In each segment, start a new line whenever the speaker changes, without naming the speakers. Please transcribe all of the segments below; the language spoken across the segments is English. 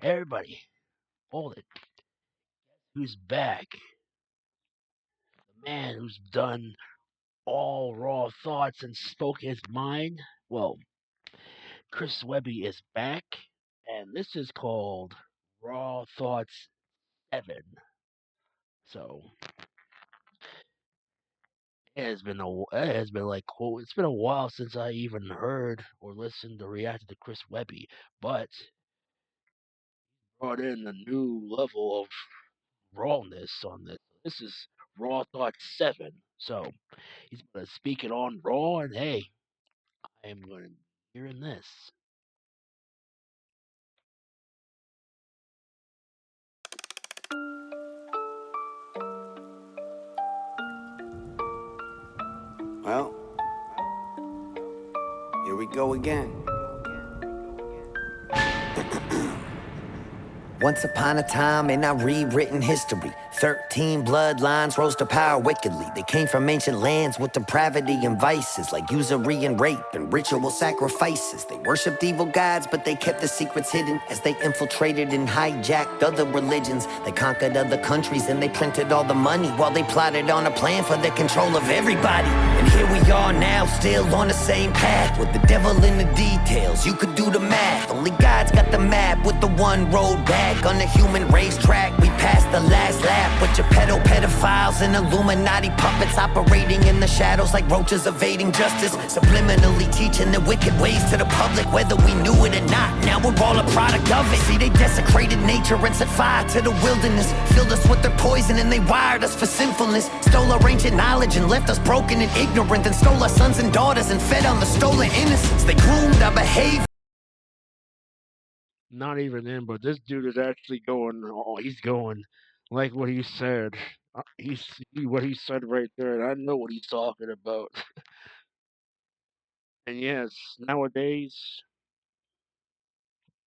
Everybody, hold it. Who's back? The man who's done all raw thoughts and spoke his mind? Well, Chris Webby is back, and this is called Raw Thoughts 7. So it has been like it's been a while since I even heard or listened or reacted to Chris Webby, but brought in a new level of rawness on this. This is Raw Thought 7. So he's gonna speak it on Raw, and hey, I am gonna be hearing this.
Well, here we go again. Once upon a time in our rewritten history, 13 bloodlines rose to power wickedly. They came from ancient lands with depravity and vices, like usury and rape and ritual sacrifices. They worshipped evil gods, but they kept the secrets hidden as they infiltrated and hijacked other religions. They conquered other countries and they printed all the money while they plotted on a plan for the control of everybody. And here we are now, still on the same path, with the devil in the details. You could do the math. Only God's got the map with the one road back. On the human racetrack, we passed the last lap with your pedophiles and Illuminati puppets operating in the shadows like roaches evading justice, subliminally teaching the wicked ways to the public, whether we knew it or not. Now we're all a product of it. See, they desecrated nature and set fire to the wilderness, filled us with their poison and they wired us for sinfulness, stole our ancient knowledge and left us broken and ignorant, and stole our sons and daughters and fed on the stolen innocence. They groomed our behavior.
Not even in, but this dude is actually going. Oh, he's going like what he said. What he said right there. And I know what he's talking about. And yes, nowadays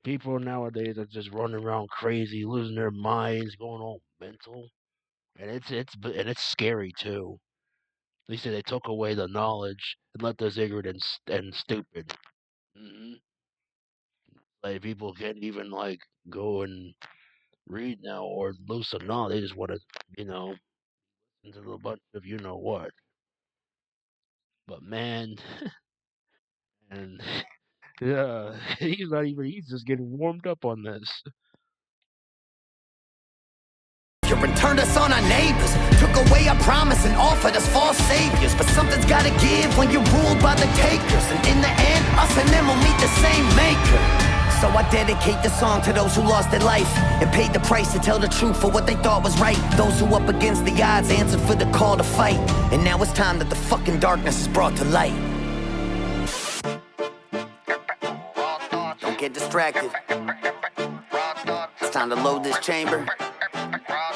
people nowadays are just running around crazy, losing their minds, going all mental, and it's scary too. They say they took away the knowledge and left us ignorant and stupid. hmm Like people can't even like go and read now or loosen knowledge. They just want to, you know, into a bunch of you know what. But man, and yeah, he's not even. He's just getting warmed up on this.
And turned us on our neighbors, took away our promise and offered us false saviors. But something's gotta give when you're ruled by the takers, and in the end, us and them will meet the same maker. So I dedicate the song to those who lost their life and paid the price to tell the truth for what they thought was right. Those who up against the odds answered for the call to fight. And now it's time that the fucking darkness is brought to light. Don't get distracted. It's time to load this chamber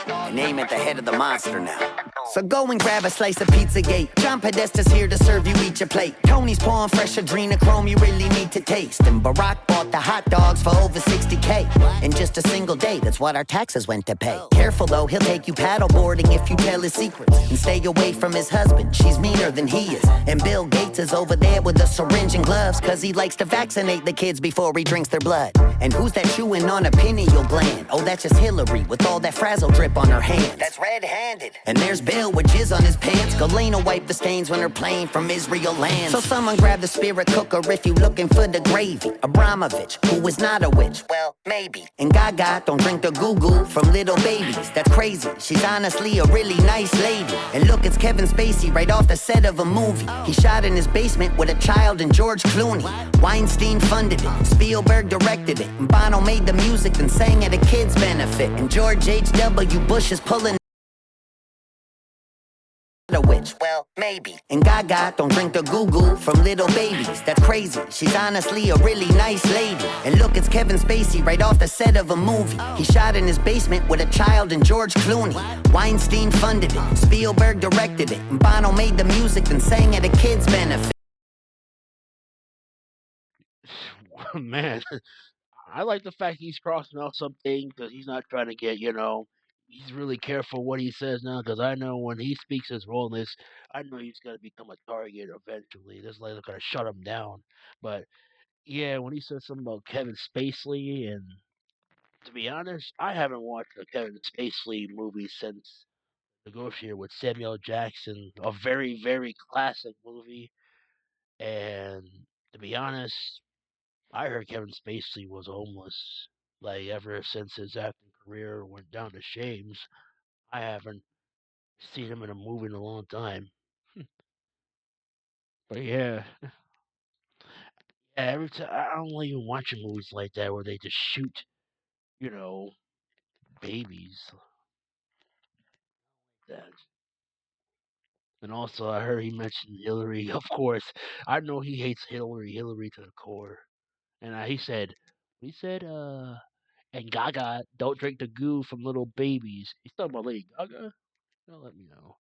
and aim at the head of the monster now. So go and grab a slice of Pizzagate. John Podesta's here to serve you each a plate. Tony's pouring fresh adrenochrome you really need to taste. And Barack bought the hot dogs for over 60K in just a single day. That's what our taxes went to pay. Careful though, he'll take you paddleboarding if you tell his secrets. And stay away from his husband, she's meaner than he is. And Bill Gates is over there with a syringe and gloves, cause he likes to vaccinate the kids before he drinks their blood. And who's that chewing on a pineal gland? Oh, that's just Hillary with all that frazzle drip on her hands. That's red-handed. And there's Bill with jizz on his pants. Galena wipe the stains when they're playing from Israel land. So someone grab the spirit cooker if you looking for the gravy. Abramovich, who is not a witch, well, maybe. And Gaga don't drink the goo-goo from little babies. That's crazy, she's honestly a really nice lady. And look, it's Kevin Spacey right off the set of a movie. He shot in his basement with a child and George Clooney. Weinstein funded it, Spielberg directed it, and Bono made the music and sang at a kid's benefit. And George H.W. Bush is pulling a witch, well, maybe. And Gaga don't drink the goo-goo from little babies. That's crazy, she's honestly a really nice lady. And look, it's Kevin Spacey right off the set of a movie. He shot in his basement with a child and George Clooney. Weinstein funded it, Spielberg directed it, and Bono made the music and sang at a kid's benefit.
Man, I like the fact he's crossing out some things because he's not trying to get, he's really careful what he says now because I know when he speaks his rawness, I know he's going to become a target eventually. This lady's going to shut him down. But yeah, when he said something about Kevin Spacey and To be honest, I haven't watched a Kevin Spacey movie since Negotiator with Samuel Jackson, a very, very classic movie. And to be honest, I heard Kevin Spacey was homeless. Like ever since his acting career went down to Shames, I haven't seen him in a movie in a long time. But yeah, yeah. Every time I don't like even watching movies like that where they just shoot, you know, babies like that. And also, I heard he mentioned Hillary. Of course, I know he hates Hillary to the core. And he said, and Gaga, don't drink the goo from little babies. He's talking about Lady Gaga. Don't let me know.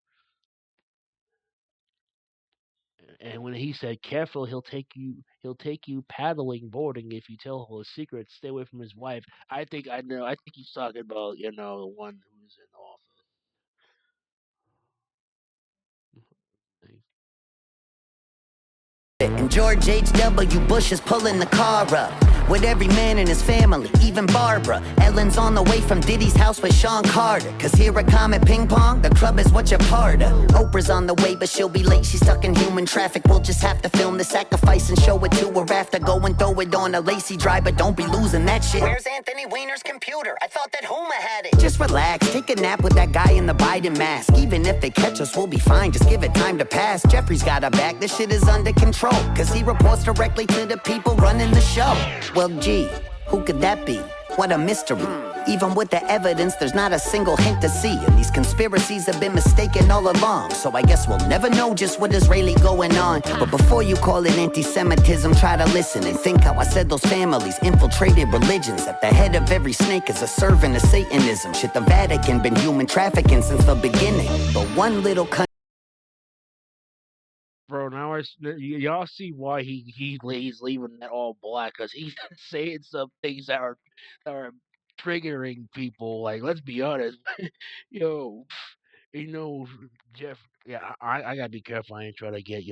And when he said, "Careful, he'll take you paddling, boarding if you tell him a secret. Stay away from his wife." I think I know. I think he's talking about the one who's in office.
And George H.W. Bush is pulling the car up with every man in his family, even Barbara. Ellen's on the way from Diddy's house with Sean Carter. Cause here at Comet Ping Pong, the club is what you're part of. Oprah's on the way, but she'll be late. She's stuck in human traffic. We'll just have to film the sacrifice and show it to her after. Go and throw it on a lacy dry, but don't be losing that shit. Where's Anthony Weiner's computer? I thought that Huma had it. Just relax, take a nap with that guy in the Biden mask. Even if they catch us, we'll be fine. Just give it time to pass. Jeffrey's got our back. This shit is under control. Cause he reports directly to the people running the show. Well, gee, who could that be? What a mystery. Even with the evidence, there's not a single hint to see. And these conspiracies have been mistaken all along. So I guess we'll never know just what is really going on. But before you call it anti-Semitism, try to listen and think how I said those families infiltrated religions. At the head of every snake is a servant of Satanism. Shit, the Vatican been human trafficking since the beginning. But one little country.
Bro, now y'all see why he's leaving that all black because he's saying some things that are triggering people. Like, let's be honest, yo, you know, Jeff. Yeah, I gotta be careful. I ain't trying to get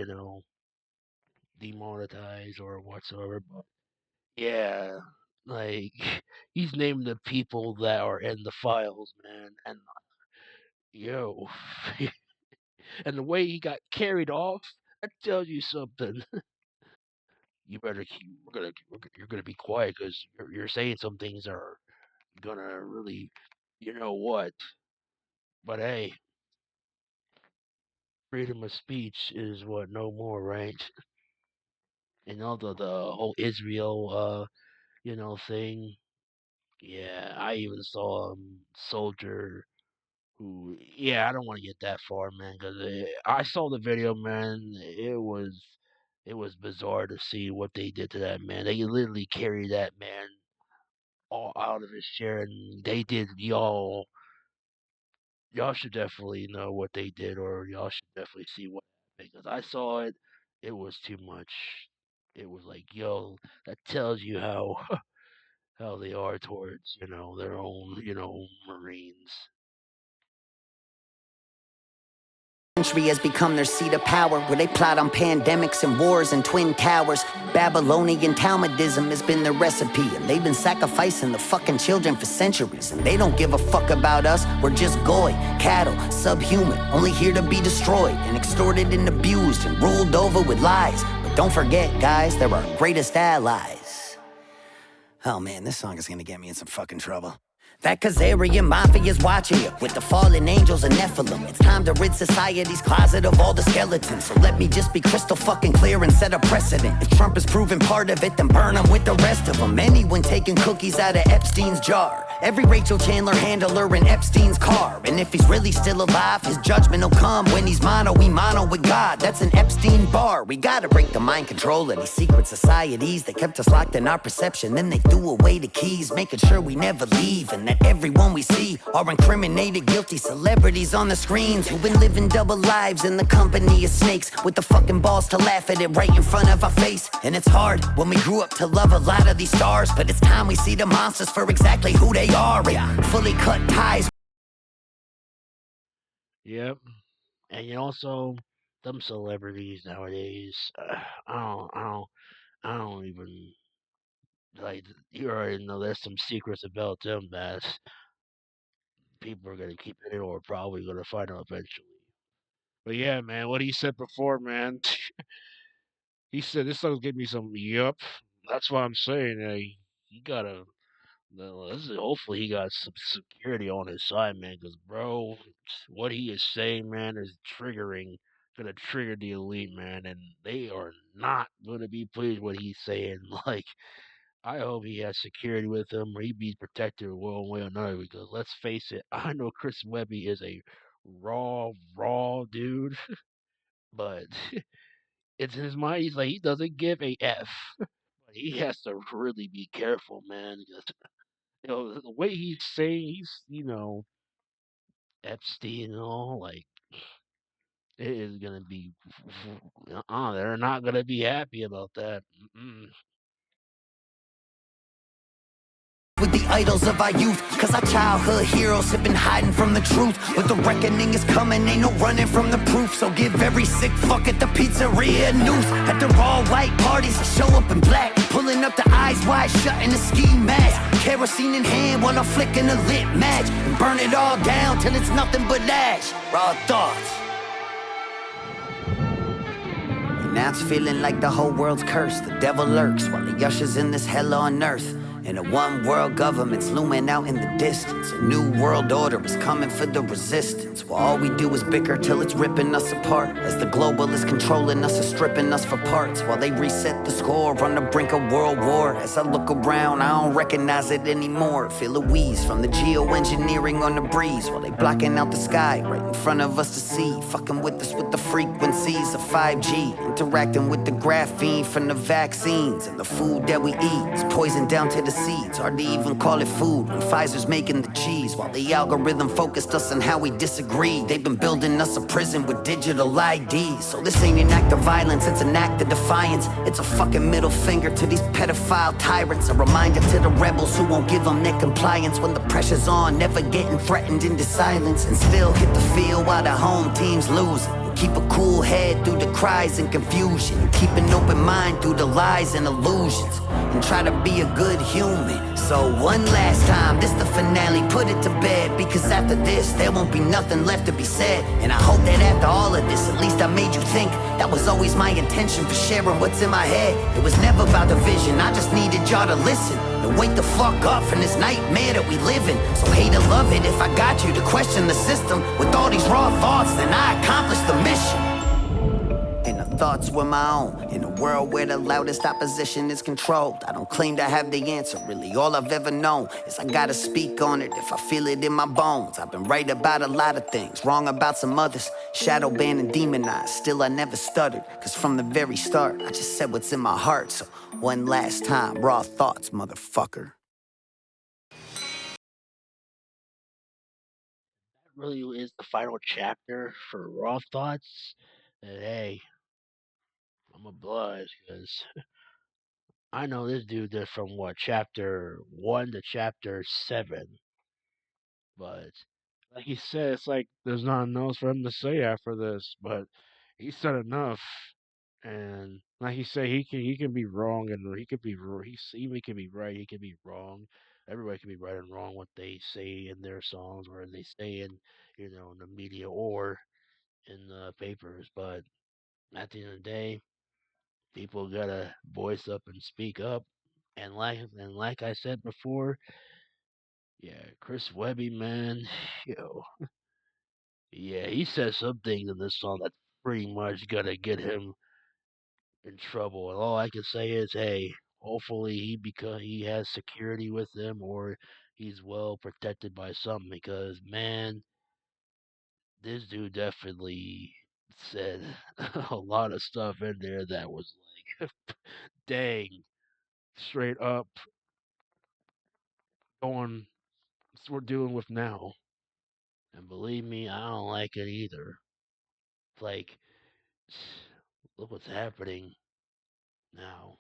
demonetized or whatsoever. But yeah, like he's naming the people that are in the files, man, and yo, and the way he got carried off, that tells you something. You better keep. You're gonna be quiet because you're saying some things that are gonna really, you know what? But hey, freedom of speech is what no more, right? And all the whole Israel thing. Yeah, I even saw a soldier who. Yeah, I don't want to get that far, man, because I saw the video, man. It was bizarre to see what they did to that man. They literally carried that man all out of his chair, and they did y'all should definitely know what they did, or y'all should definitely see what happened, because I saw it. It was too much. It was like, yo, that tells you how how they are towards their own Marines.
Country has become their seat of power, where they plot on pandemics and wars and twin towers. Babylonian Talmudism has been their recipe, and they've been sacrificing the fucking children for centuries. And they don't give a fuck about us. We're just goy, cattle, subhuman, only here to be destroyed and extorted and abused and ruled over with lies. But don't forget, guys, they're our greatest allies. Oh man, this song is gonna get me in some fucking trouble. That Khazarian Mafia's watching you with the fallen angels and Nephilim. It's time to rid society's closet of all the skeletons. So let me just be crystal fucking clear and set a precedent. If Trump is proven part of it, then burn him with the rest of them. Anyone taking cookies out of Epstein's jar, every Rachel Chandler handler in Epstein's car. And if he's really still alive, his judgment will come when he's mono with God. That's an Epstein bar. We gotta break the mind control of these secret societies that kept us locked in our perception. Then they threw away the keys, making sure we never leave. And that everyone we see are incriminated, guilty celebrities on the screens who've been living double lives in the company of snakes, with the fucking balls to laugh at it right in front of our face. And it's hard when we grew up to love a lot of these stars, but it's time we see the monsters for exactly who they are. And fully cut ties.
Yep, and also them celebrities nowadays. I don't even like you already know there's some secrets about them that people are gonna keep it in or probably gonna find out eventually. But yeah, man, what he said before, man. He said this song's give me some yup. That's what I'm saying. He gotta. No, this is, hopefully he got some security on his side, man. Because bro, what he is saying, man, is triggering. Gonna trigger the elite, man, and they are not gonna be pleased with what he's saying. Like, I hope he has security with him, or he be protected one way or another. Because let's face it, I know Chris Webby is a raw dude, but it's in his mind. He's like he doesn't give a f. But he has to really be careful, man. Because the way he's saying, Epstein and all, like it is gonna be. They're not gonna be happy about that. Mm-mm.
With the idols of our youth, cause our childhood heroes have been hiding from the truth. But the reckoning is coming, ain't no running from the proof. So give every sick fuck at the pizzeria a noose. At the all white parties, I show up in black, pulling up the eyes wide shut in a ski mask. Kerosene in hand while I'm flicking a lit match, and burn it all down till it's nothing but ash. Raw thoughts. And now it's feeling like the whole world's cursed. The devil lurks while he ushers in this hell on earth. And a one world government's looming out in the distance. A new world order is coming for the resistance. While all we do is bicker till it's ripping us apart. As the globalists controlling us and stripping us for parts. While they reset the score on the brink of world war. As I look around, I don't recognize it anymore. Feel a wheeze from the geoengineering on the breeze. While they blocking out the sky right in front of us to see. Fucking with us with the frequencies of 5G. Interacting with the graphene from the vaccines. And the food that we eat is poisoned down to the seeds. Hard to even call it food when Pfizer's making the cheese. While the algorithm focused us on how we disagree. They've been building us a prison with digital IDs. So this ain't an act of violence, it's an act of defiance. It's a fucking middle finger to these pedophile tyrants. A reminder to the rebels who won't give them their compliance. When the pressure's on, never getting threatened into silence. And still hit the field while the home team's losing. Keep a cool head through the cries and confusion. Keep an open mind through the lies and illusions. And try to be a good human. So one last time, this the finale, put it to bed. Because after this, there won't be nothing left to be said. And I hope that after all of this, at least I made you think. That was always my intention for sharing what's in my head. It was never about division, I just needed y'all to listen. And wake the fuck up from this nightmare that we live in. So hate or love it if I got you to question the system. With all these raw thoughts, then I accomplished the mission. And the thoughts were my own. In a world where the loudest opposition is controlled. I don't claim to have the answer, really all I've ever known is I gotta speak on it if I feel it in my bones. I've been right about a lot of things, wrong about some others. Shadow banned and demonized, still I never stuttered. Cause from the very start, I just said what's in my heart. So one last time, raw thoughts, motherfucker.
That really is the final chapter for Raw Thoughts. And hey, I'm obliged because I know this dude did from what chapter 1 to chapter 7. But like he said, it's like there's not enough else for him to say after this. But he said enough, and like he said, he can be wrong, and he could be he can be right, he can be wrong. Everybody can be right and wrong what they say in their songs or they say in in the media or in the papers. But at the end of the day, people gotta voice up and speak up. And like I said before, yeah, Chris Webby, man, yo, yeah, he says some things in this song that's pretty much gonna get him in trouble. And all I can say is, hey, hopefully he has security with him or he's well protected by something because man, this dude definitely said a lot of stuff in there that was like, dang, straight up going we're dealing with now. And believe me, I don't like it either. It's like, look what's happening now.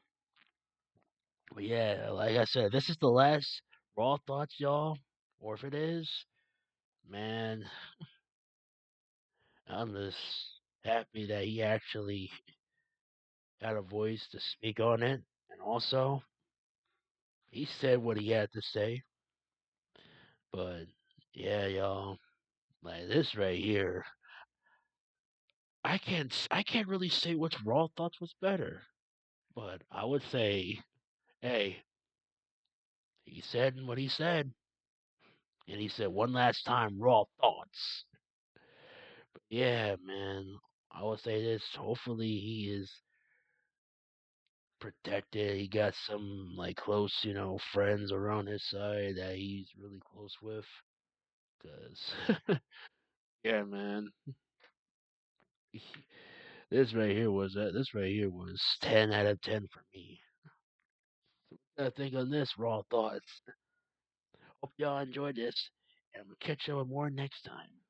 But yeah, like I said, this is the last raw thoughts, y'all. Or if it is, man, I'm just happy that he actually had a voice to speak on it. And also, he said what he had to say, but yeah, y'all, like this right here, I can't really say which Raw thoughts was better, but I would say, hey, he said what he said, and he said one last time, Raw thoughts. Yeah, man, I would say this. Hopefully, he is protected. He got some like close, friends around his side that he's really close with. Cause yeah, man, this right here was 10 out of 10 for me. I think on this raw thoughts. Hope y'all enjoyed this, and we'll catch you with more next time.